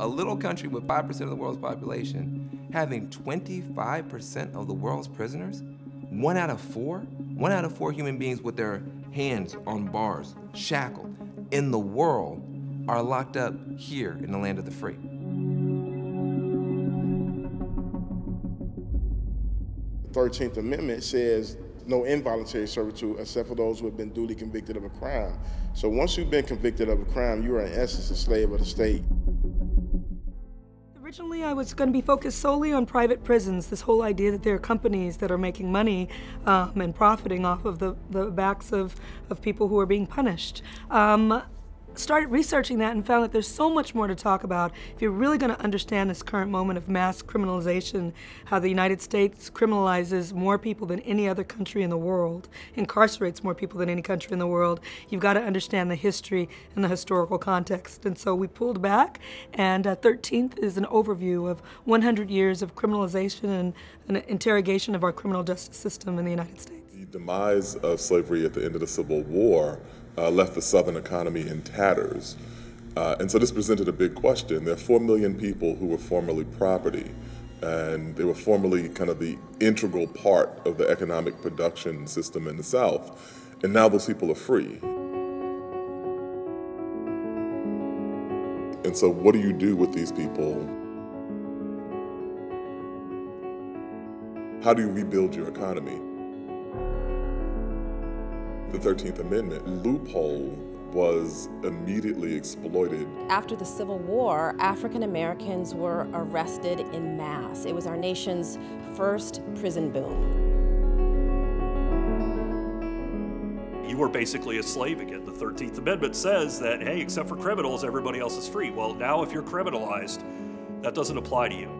a little country with 5% of the world's population having 25% of the world's prisoners, 1 out of 4 human beings with their hands on bars, shackled, in the world are locked up here in the land of the free. The 13th Amendment says no involuntary servitude except for those who have been duly convicted of a crime. So once you've been convicted of a crime, you are in essence a slave of the state. Originally, I was going to be focused solely on private prisons, this whole idea that there are companies that are making money and profiting off of the backs of people who are being punished. Started researching that and found that there's so much more to talk about. If you're really going to understand this current moment of mass criminalization, how the United States criminalizes more people than any other country in the world, incarcerates more people than any country in the world, you've got to understand the history and the historical context. And so we pulled back, and 13th is an overview of 100 years of criminalization and an interrogation of our criminal justice system in the United States. The demise of slavery at the end of the Civil War left the Southern economy in tatters. And so this presented a big question. There are 4 million people who were formerly property, and they were formerly kind of the integral part of the economic production system in the South. And now those people are free. And so what do you do with these people? How do you rebuild your economy? The 13th Amendment loophole was immediately exploited. After the Civil War, African Americans were arrested en masse. It was our nation's first prison boom. You were basically a slave again. The 13th Amendment says that, hey, except for criminals, everybody else is free. Well, now if you're criminalized, that doesn't apply to you.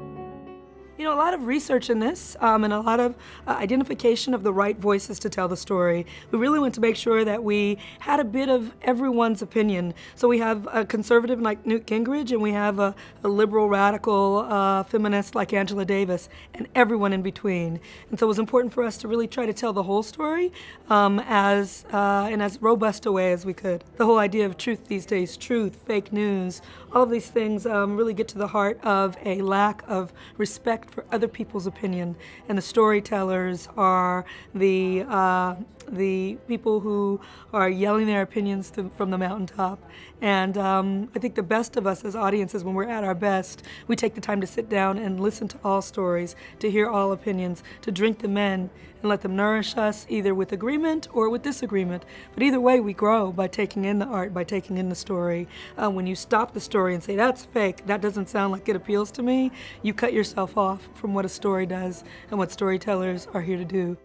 You know, a lot of research in this and a lot of identification of the right voices to tell the story. We really want to make sure that we had a bit of everyone's opinion. So we have a conservative like Newt Gingrich, and we have a liberal, radical feminist like Angela Davis, and everyone in between. And so it was important for us to really try to tell the whole story in as robust a way as we could. The whole idea of truth these days, truth, fake news, all of these things really get to the heart of a lack of respect for other people's opinion, and the storytellers are the people who are yelling their opinions from the mountaintop. And I think the best of us as audiences, when we're at our best, we take the time to sit down and listen to all stories, to hear all opinions, to drink them in and let them nourish us either with agreement or with disagreement. But either way, we grow by taking in the art, by taking in the story. When you stop the story and say, that's fake, that doesn't sound like it appeals to me, you cut yourself off from what a story does and what storytellers are here to do.